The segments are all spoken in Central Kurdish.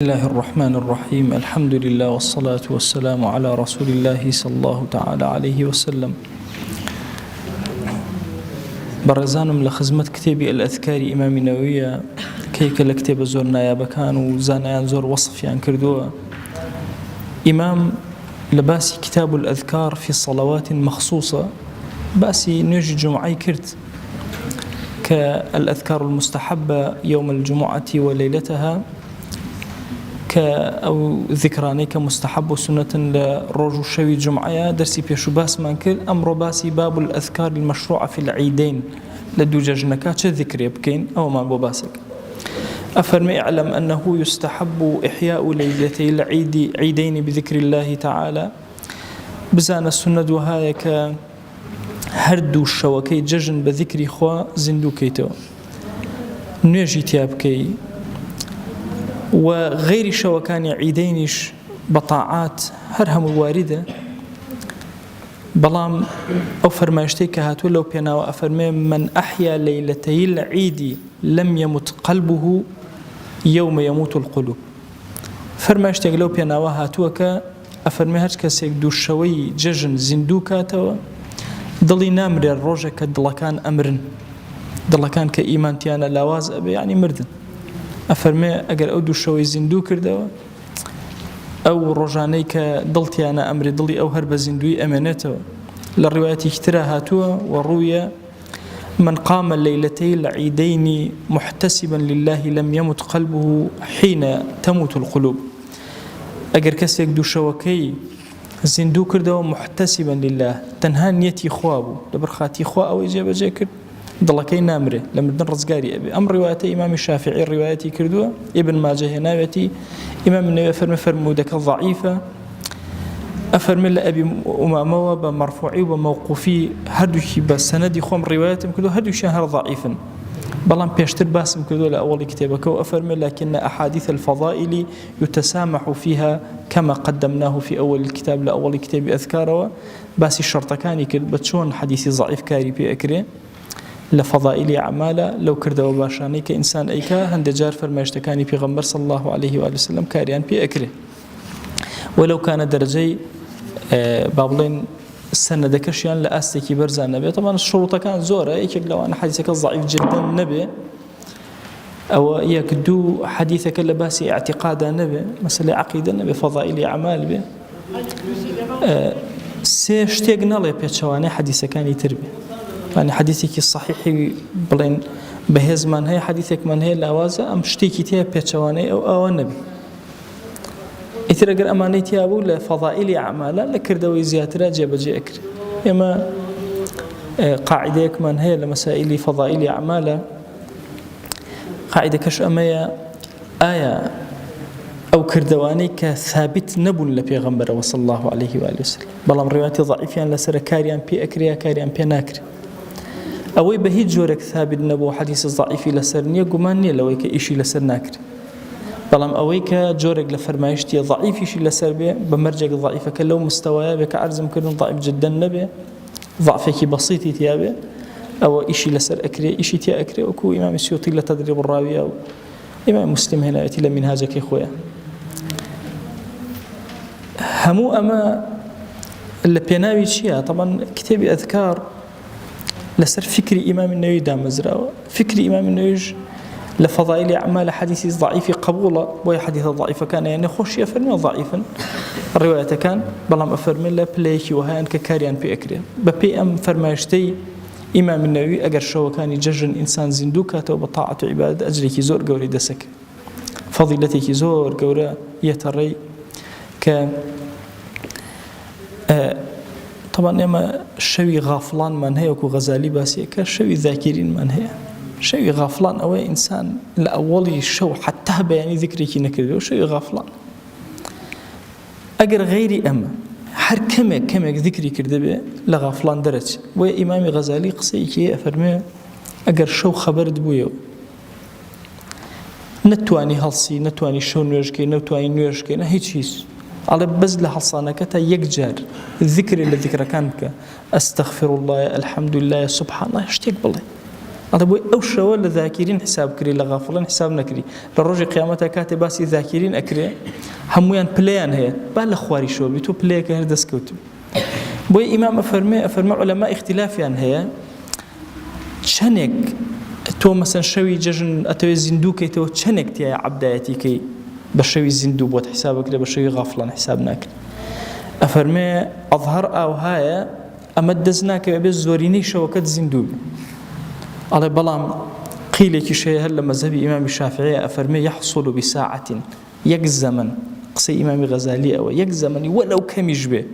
بسم الله الرحمن الرحيم. الحمد لله والصلاة والسلام على رسول الله صلى الله تعالى عليه وسلم. برزانم لخزمت كتابي الأذكار إمام نووي كيك لكتاب زور نايابا كان وزانيان زور وصف يعني كردوا إمام لباسي كتاب الأذكار في صلوات مخصوصة باسي نيجي جمعي كرت كالأذكار المستحبة يوم الجمعة وليلتها أو ذكراني كمستحب وسنة لروج الشوي جمعة درسي بيشو باس مانكر أمر باسي باب الأذكار المشروعة في العيدين لدو جاجنكا چه ذكر يبكين أو ما بباسك أفرمي اعلم أنه يستحب إحياء ليلتي العيد عيدين بذكر الله تعالى بزان السنة وهاي كهردو الشوكي ججن بذكر خوا زندو كيتو نيجي تيابكي وغير شوكان عيدينش بطاعات هرهم واردة بلام أو فرماشتيك هاتو لو بينا وأفرمي من أحيا ليلتي العيد لم يمت قلبه يوم يموت القلوب فرماشتيك لو بينا وهاتوك أفرمي هاتك سيك دو شوي ججن زندوكاتو ضلي نامر الروجة دلكان أمرن دلكان كإيمان تيانا لاواز أبي يعني مردن أفرمي أجر أودو شوي زندو كردوا أو رجاني كضلتي أنا أمري ضلي أو هرب زندوي أمانته للرواية اشتراها توا وروي من قام الليلتين العيدين محتسبا لله لم يمت قلبه حين تموت القلوب أجر كسيك دو شوكي زندو كردوا محتسبا لله تنها نيتي خوابو لبرخاتي خوا أو إجابة جاكر ضلكي نامره لما ندرس قاري أبي أمر رواية إمام الشافعي رواية كردوة ابن ماجه هنايتي إمام النووي فرمودك ضعيفة أفرمي لأبي أمامة بمرفوعي وموقوفي هردوشي بسندي خوم رواية كردوة هردوشي هر ضعيفا بلان بيشتر باسم كردوة لأول كتابك وأفرمي لكن أحاديث الفضائل يتسامح فيها كما قدمناه في أول الكتاب لأول كتاب أذكاره باسي الشرطكاني كرد بتشون حديثي ضعيف كاري بأكره لفضائل أعماله لو كردوا باشاني كإنسان أيكا هند جار فرماشتكاني في غمبر صلى الله عليه وآله وسلم كاريان في أكره ولو كان درجي بابلين السنة دكشيان لأستكي برزان نبي طبعا الشروط كانت زورة إيكك لو أنا حديثك ضعيف جدا نبي أو يكدو حديثك لباسي اعتقاد نبي مثلا عقيدة نبي فضائل أعمال بي سيشتيق نالي بيتشواني حديثك كان يتربي يعني حديثك الصحيح بلين بهز من هي حديثك من هي الأوازة أم شتيكي تيها بيتشواني أو النبي إثر أمانيتي أبو لفضائل أعمالا لكردوي زياترا جيب جيكر إما قاعدة من هي لمسائل فضائل أعمالا قاعدة كش أمية آية أو كردواني كثابت نبل لبيغمبر وصلى الله عليه وآله وسلم بلام رواياتي ضعيفين لسر كاريان بي أكريا كاريان بي ناكري أوي بهيج جورك ثابت نبو حديث ضعيف لسرنية قمانية لو يك إشي لسر ناكر بلام أوي كجورك لفرمايشتي ضعيف إشي لسر بيه بمرجع ضعيفة كلو مستوى بك عرض ممكن ضعيف جدا نبي ضعفك بسيط تيابه أو إشي لسر أكري إشي تي أكري وكو إمام السيوطي لتدريب الراوي أو إمام مسلم هنا يأتي لمنهاجك يا خويا همو أما اللي بيناوي شيء طبعا كتاب أذكار لسر فكر إمام النووي دام مزرعه فكر إمام النووي لفضائل أعمال حديث ضعيف قبوله وهي حديث ضعيف كان يعني خوش يفرمي ضعيفا الرواية كان بلام أفرمي لا بليكي وهاي أنك كاريان في أكري ببي أم فرماشتي إمام النووي أجر شو كان يججن إنسان زندوكاته وبطاعة عبادة أجريك زور قوري دسك فضيلتك زور قورا يتري ك طبعا إما شوي غافلان من هي وكو غزالي باسي كشوي ذاكرين من هي شوي غافلان أو إنسان لأولي شو حتى بياني ذكريكي نكرده وشوي غافلان أجر غيري أما هر كمك ذكري كرده بي لغافلان درج وإمام غزالي قصيكي أفرمي أجر شو خبرد بويو نتواني هالصي نتواني شو نوشكي نتواني نوشكي نهيج هيس على بزل حصانك تا يكجر الذكر اللي ذكر كانك أستغفر الله الحمد لله سبحان الله اشتيك بالله هذا بوي أو شو لذاكرين حساب كري لغافلين حساب نكري للرجل قيامتها كاتب باسي ذاكرين أكري هميان بليان هي بالأخواري شو بيتو بلاي كهردس كوتب بوي إمام أفرمي علماء اختلافيان هي شنك تو مثلا شوي ججن أتوي زندوكي تو شنك تيا عبدايتي كي بشوي زندو بوت حسابك لي بشوي غافلان حساب ناكري أفرمي أظهر أو هاي أمدزناك بزوريني شوكت زندو على بلام قيل شيء هل مذهب إمام الشافعي أفرمي يحصل بساعة يجزمن قصي إمام غزالي أو يجزمن ولو كم يجبه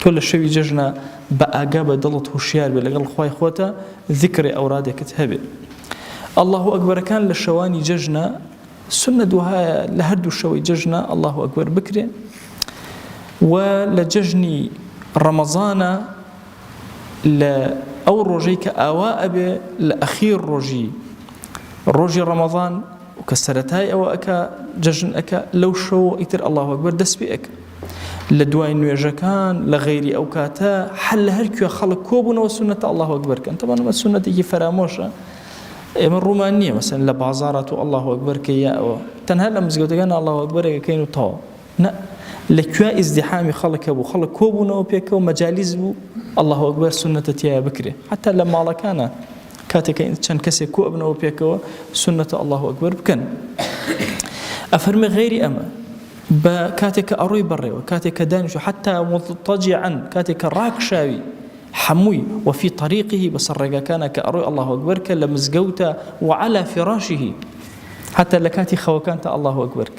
كل الشيء ججنا بأجابة ضلت هشيار بلغل خوي خوته ذكر أورادك كتهبه الله أكبر كان للشواني ججنا سنة دوها لهردو الشوي ججنا الله أكبر بكري ولججني رمضان أو رجيك أواء لأخير رجي رمضان وكسرتاي أو أكا ججن أكا لو شو إتر الله أكبر دس بأك لدواء نيجكان لغير أوكاتا حل هركو خلق كوبنا وسنة الله أكبر كان طبعا ما السنة يجي فراموشة من رومانية مثلا لبعزارة الله أكبر كي أو تنهل لمزقوت كان الله أكبر كينو طاو لا لكوا ازدحام خلق أبو خلق كوبنا وبيك ومجالس الله أكبر سنة تيا بكري حتى لما الله كان كاتك كان كسي كوبنا وبيك سنة الله أكبر بكن أفرمي غيري أما بكاتك أروي بري وكاتك دانش حتى مضطجعا كاتك راك شاوي حموي وفي طريقه بصرق كان كأروي الله أكبر كلمزقوته وعلى فراشه حتى لكاتي خوكانت الله أكبر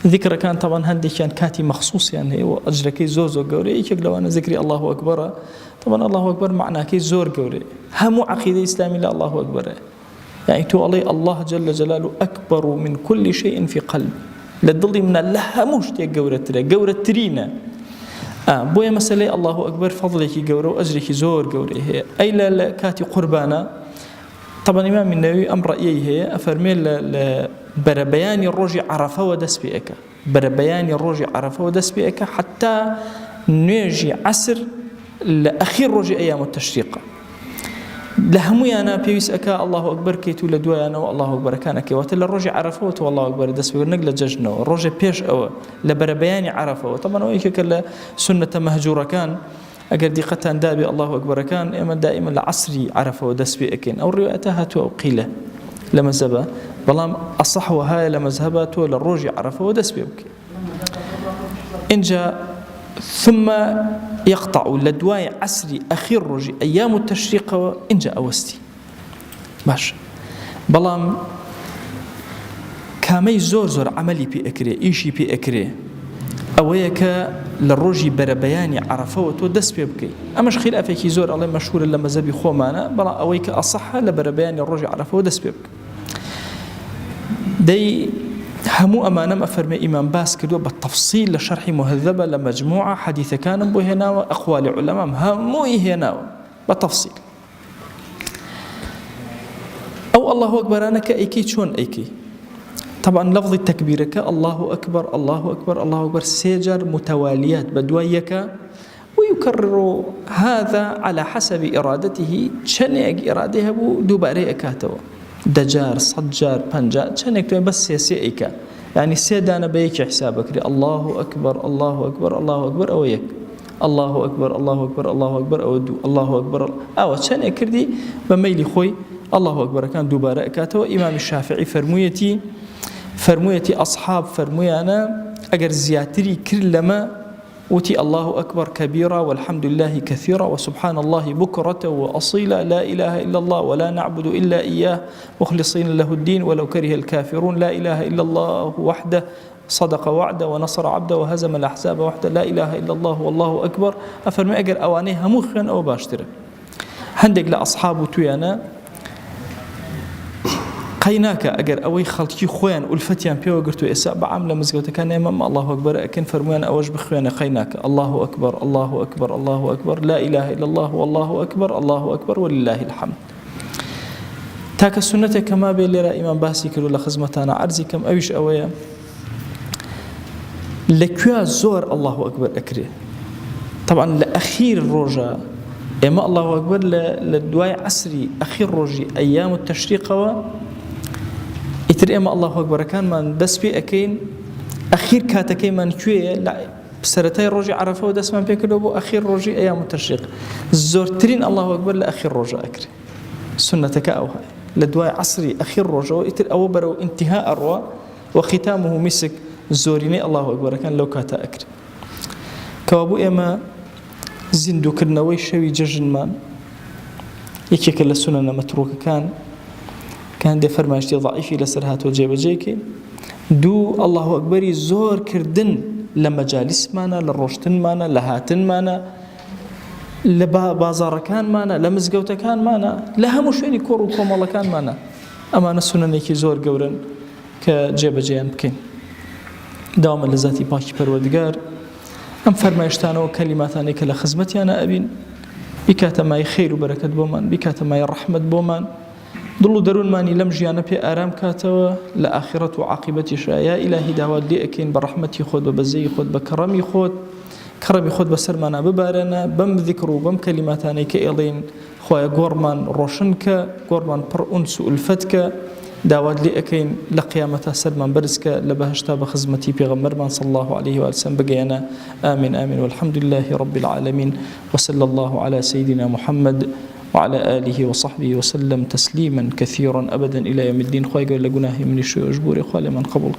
ذكر كان طبعا هندي كان كاتي مخصوص يعني وأجركي زوزو قوري إيش لو أنا ذكري الله أكبر طبعا الله أكبر معناه كي زور قوري هم عقيدة إسلامي لا الله أكبر يعني تو الله جل جلاله أكبر من كل شيء في قلب للضل من الله مش تي قورة ترينا بويا مسألة الله أكبر فضلك قورة وأجرك زور قوري هي أي لا كاتي قربانا طبعا إمام النووي أمر رأيه هي أفرمي بربيان الرجع عرفه ودس بيك بربيان الرجع عرفه ودس بيك حتى نيجي عصر لأخير رجع أيام التشريق لهمي أنا بيس أكا الله أكبر كيتو لدواء أنا والله أكبر كان كي وتل الرجع عرفه والله أكبر دس بيك نقل ججنا الرجع بيش أو لبربيان عرفه طبعا ويك كلا سنة مهجورة كان أجر دي قتان دابي الله أكبر كان إما دائما العصري عرفه ودس بيكين أو روايتها تو أو قيله لمذهبه بلام أصح وهاي لمذهبته للرجع عرفه ودس بيك إن جاء ثم يقطع لدواء عسري أخير رجع أيام التشريق إن جاء أوستي باش بلام كامي زور عملي بي أكري إيشي بي أكري أويك للرجي بربياني عرفه ودس بيبكي أماش خلافك زور الله مشهور لمذهبي خومانا بلا أويك أصح لبربياني الرجع عرفه ودس بيبكي دي همو أمانة أفرمي إمام باس كدو بالتفصيل لشرح مهذبة لمجموعة حديث كان بو هنا وأقوال علماء همو هنا بالتفصيل أو الله أكبر أنا كأيكي شون أيكي طبعا لفظ التكبيرك الله أكبر الله أكبر الله أكبر سيجر متواليات بدويك ويكرر هذا على حسب إرادته شنيك إرادها بو دوباري أكاتو دجار صجار بنجار شنك بس سيئك يعني سيدانا بيك حسابك الله أكبر الله أكبر الله أكبر أويك الله أكبر الله أكبر الله أكبر أودو الله أكبر أو شنك كردي بميلي خوي الله أكبر كان دوبارة كاتو إمام الشافعي فرمويتي أصحاب فرمويانا أجر زياتري كلما وتي الله أكبر كبيرا والحمد لله كثيرا وسبحان الله بكرة وأصيلا لا إله إلا الله ولا نعبد إلا إياه مخلصين له الدين ولو كره الكافرون لا إله إلا الله وحده صدق وعده ونصر عبده وهزم الأحزاب وحده لا إله إلا الله والله أكبر أفرمي أجر أوانيها مخا أو باشترة هندق لأصحاب تويانا قيناك أجر أوي خلتي خوان والفتيان بيو قرتو إساء بعمل مزجوت كان إمام الله أكبر أكن فرميان أوج بخوان قيناك الله أكبر الله أكبر الله أكبر لا إله إلا الله والله أكبر الله أكبر ولله الحمد تاك السنة كما بيلي إمام باسي كلو لخزمتانا عرزي كم أويش أويا لكوا زور الله أكبر أكري طبعا لأخير الرجاء إما الله أكبر للدواء عصري أخير روجي أيام التشريق إتر إما الله أكبر كان من دس في أكين أخير كاتكين من شوية لا بسرتي روجي عرفه ودس من بيكلو أخير روجي أيام التشريق زورترين الله أكبر لأخير روجي أكري سنتك أو هاي لدواء عصري أخير روجي إتر أو برو انتهاء الروا وختامه مسك زوريني الله أكبر كان لو كاتا أكري كوابو إما زندو كرنوي شوي ججنمان يكيك لسنة متروك كان دي فرماشتي ضعيفي لسرهات وجيب جيكي دو الله أكبر زور كردن لمجالس مانا للروشتن مانا لهاتن مانا لبازار كان مانا لمزقوت كان مانا لها مشويني كور وكوم الله كان مانا أما نسونا نيكي زور قورن كجيب جيان بكين داوما لذاتي باكي پروردگار أم فرمايشتانا وكلماتاني كلا خزمتي أنا أبين بكاتا ماي خير وبركة بومان بكاتا ماي رحمة بومان ضلوا درون ماني لم جيانا بي آرام كاتوا لآخرة وعاقبتي يا إلهي دعوات لي أكين برحمتي خود وبزي خود بكرمي خود كرمي خود بسرمانا ببارنا بم ذكروا بم كلماتاني كإيضين خوايا قورمان روشنك قورمان پر أنس ألفتك دعوات لي أكين لقيامة سلمان برزك لبهشتا بخزمتي بغمرمان صلى الله عليه وسلم بقينا آمين آمين والحمد لله رب العالمين وصلى الله على سيدنا محمد وعلى آله وصحبه وسلم تسليما كثيرا أبدا إلى يوم الدين خواهي قول لقناه من الشيء أجبوري خواهي من قبولك